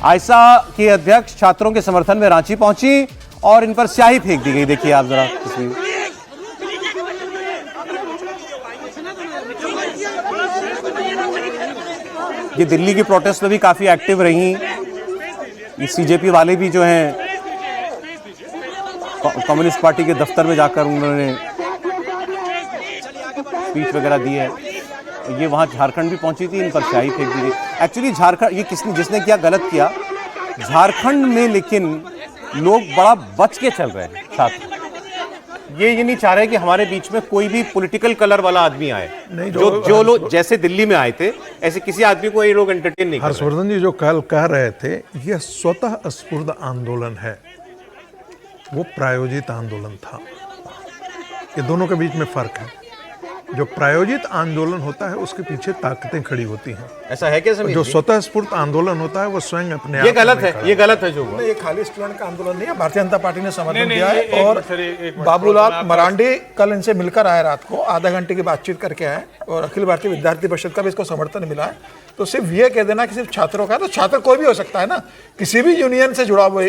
आयशा की अध्यक्ष छात्रों के समर्थन में रांची पहुंची और इन पर स्याही फेंक दी गई। देखिए आप जरा तस्वीर। ये दिल्ली की प्रोटेस्ट में भी काफी एक्टिव रही। ये सीजेपी वाले भी जो हैं कम्युनिस्ट पार्टी के दफ्तर में जाकर उन्होंने स्पीच वगैरह दी है। ये वहाँ झारखंड भी पहुंची थी, इन पर स्याही फेंक दी गई। एक्चुअली झारखंड, ये जिसने क्या गलत किया झारखंड में, लेकिन लोग बड़ा बच के चल रहे हैं छात्र। ये नहीं चाह रहे कि हमारे बीच में कोई भी पॉलिटिकल कलर वाला आदमी आए। नहीं, जो लोग जैसे दिल्ली में आए थे ऐसे किसी आदमी को ये लोग एंटरटेन नहीं कर रहे। हर्षवर्धन जी जो कल कह रहे थे, यह स्वतः स्फूर्त आंदोलन है, वो प्रायोजित आंदोलन था। ये दोनों के बीच में फर्क है। जो प्रायोजित आंदोलन होता है उसके पीछे ताकतें खड़ी होती हैं। ऐसा है क्या समीर? जो स्वतः स्फूर्त आंदोलन होता है वो स्वयं अपने आप ये गलत है, ये गलत है। जो ये खाली स्टूडेंट का आंदोलन नहीं है, भारतीय जनता पार्टी ने समर्थन दिया है। और बाबूलाल मरांडी कल इनसे मिलकर आए, रात को आधा घंटे की बातचीत करके आए और अखिल भारतीय विद्यार्थी परिषद का भी इसको समर्थन मिला है। तो सिर्फ ये कह देना कि सिर्फ छात्रों का, तो छात्र कोई भी हो सकता है ना, किसी भी यूनियन से जुड़ा हुआ,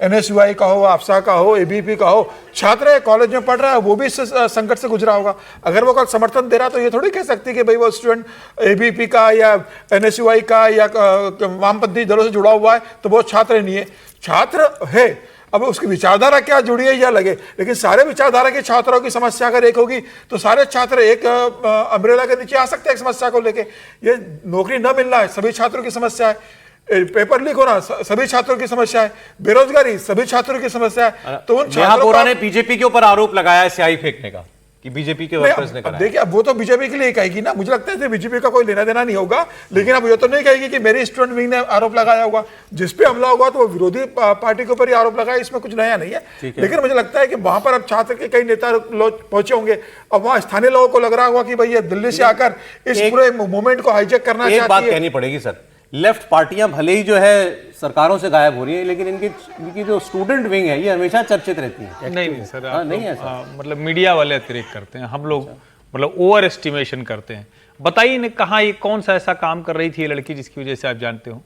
NSUI का हो, AFSA का हो, ABP का हो, छात्र है, कॉलेज में पढ़ रहा है, वो भी इस संकट से गुजरा होगा। अगर वो कल समर्थन दे रहा तो ये थोड़ी कह सकती कि भाई वो स्टूडेंट ABP का या NSUI का या वामपंथी दलों से जुड़ा हुआ है तो वो छात्र नहीं है। छात्र है, अब उसकी विचारधारा क्या जुड़ी है या लगे, लेकिन सारे विचारधारा के छात्रों की समस्या अगर एक होगी तो सारे छात्र एक अम्ब्रेला के नीचे आ सकते हैं एक समस्या को लेके। ये नौकरी न मिलना है, सभी छात्रों की समस्या है। पेपर लीक होना सभी छात्रों की समस्या है। बेरोजगारी सभी छात्रों की समस्या है। तो उन छात्रों ने बीजेपी के ऊपर आरोप लगाया है स्याही फेंकने का कि बीजेपी के वर्कर्स ने कहा। देखिए अब वो तो बीजेपी के लिए कहेगी ना, मुझे लगता है बीजेपी का कोई लेना देना नहीं होगा। लेकिन अब ये तो नहीं कहेगी कि मेरी स्टूडेंट विंग ने आरोप लगाया होगा। जिस पे हमला होगा तो वो विरोधी पार्टी के ऊपर ही आरोप लगाया, इसमें कुछ नया नहीं है। लेकिन मुझे लगता है कि वहां पर अब छात्र के कई नेता लोग पहुंचे होंगे। अब वहां स्थानीय लोगों को लग रहा होगा कि भाई ये दिल्ली से आकर इस पूरे मूवमेंट को हाईजैक करना चाहती है। एक बात कहनी पड़ेगी सर, लेफ्ट पार्टियां भले ही जो है सरकारों से गायब हो रही है, लेकिन इनकी जो स्टूडेंट विंग है ये हमेशा चर्चित रहती है। नहीं सर, नहीं है सर। मतलब मीडिया वाले अतिरेक करते हैं, हम लोग मतलब ओवर एस्टिमेशन करते हैं। बताइए ने कहा ये कौन सा ऐसा काम कर रही थी ये लड़की जिसकी वजह से आप जानते हो?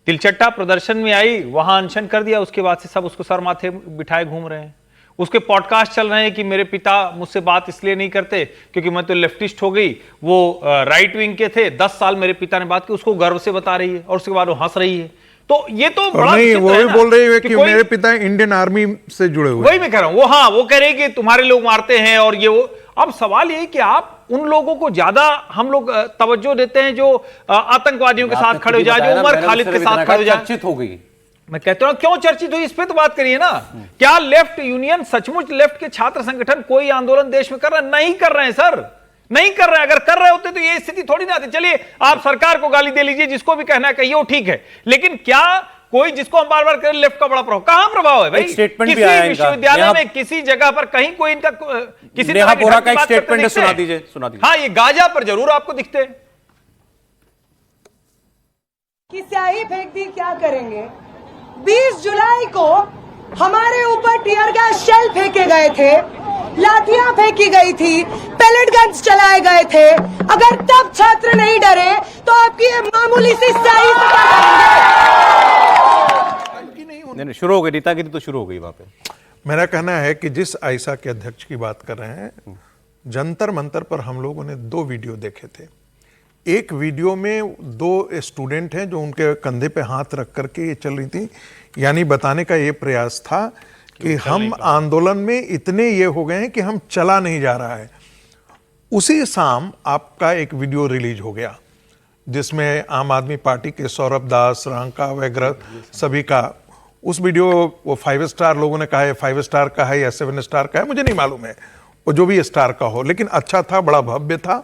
तिलचट्टा प्रदर्शन में आई, वहां अनशन कर दिया, उसके बाद से सब उसको सर माथे बिठाए घूम रहे हैं। उसके पॉडकास्ट चल रहे हैं कि मेरे पिता मुझसे बात इसलिए नहीं करते क्योंकि मैं तो लेफ्टिस्ट हो गई, वो राइट विंग के थे, 10 साल मेरे पिता ने बात की, उसको गर्व से बता रही है और उसके बाद वो हंस रही है। तो ये तो बड़ा नहीं, वो भी बोल रही है कि मेरे पिता इंडियन आर्मी से जुड़े हुए। वही मैं कह रहा हूं, वो हाँ वो कह रहे हैं कि तुम्हारे लोग मारते हैं और ये वो। अब सवाल ये कि आप उन लोगों को ज्यादा हम लोग तवज्जो देते हैं जो आतंकवादियों के साथ खड़े हो जाए, जो उमर खालिद के साथ खड़े हो जाए। चर्चित हो गई। मैं कहता हूं क्यों चर्चित हुई, इस पे तो बात करिए ना। क्या लेफ्ट यूनियन सचमुच लेफ्ट के छात्र संगठन कोई आंदोलन देश में कर रहे हैं? नहीं कर रहे हैं सर, नहीं कर रहे हैं। अगर कर रहे होते तो ये स्थिति थोड़ी ना आती। चलिए आप सरकार को गाली दे लीजिए, जिसको भी कहना है कहिए, वो ठीक है। लेकिन क्या कोई जिसको हम बार बार करें लेफ्ट का बड़ा प्रभाव, कहां प्रभाव है भाई? स्टेटमेंट किसी विश्वविद्यालय में किसी जगह पर कहीं कोई इनका किसी तरह की का एक स्टेटमेंट सुना दीजिए। हाँ, ये गाजा पर जरूर आपको दिखते हैं कि स्याही फेंक दी, क्या करेंगे? 20 जुलाई को हमारे ऊपर टीयर गैस शेल फेंके गए थे, लाठियां फेंकी गई थी, पेलेट गन्स चलाए गए थे। अगर तब छात्र नहीं डरे तो आपकी ये मामूली सी स्याही से क्या करेंगे? नहीं, शुरू हो गई नेतागिरी, तो शुरू हो गई वहां पे। मेरा कहना है कि जिस आयशा के अध्यक्ष की बात कर रहे हैं, जंतर मंतर पर हम लोगों ने 2 वीडियो देखे थे। एक वीडियो में 2 स्टूडेंट हैं जो उनके कंधे पे हाथ रख करके ये चल रही थी, यानी बताने का ये प्रयास था कि हम आंदोलन में इतने ये हो गए हैं कि हम चला नहीं जा रहा है। उसी शाम आपका एक वीडियो रिलीज हो गया जिसमें आम आदमी पार्टी के सौरभ दास, रांका वगैरह सभी का, उस वीडियो वो 5 स्टार लोगों ने कहा है, 5 स्टार का है या 7 स्टार का है, मुझे नहीं मालूम है, वो जो भी स्टार का हो, लेकिन अच्छा था, बड़ा भव्य था।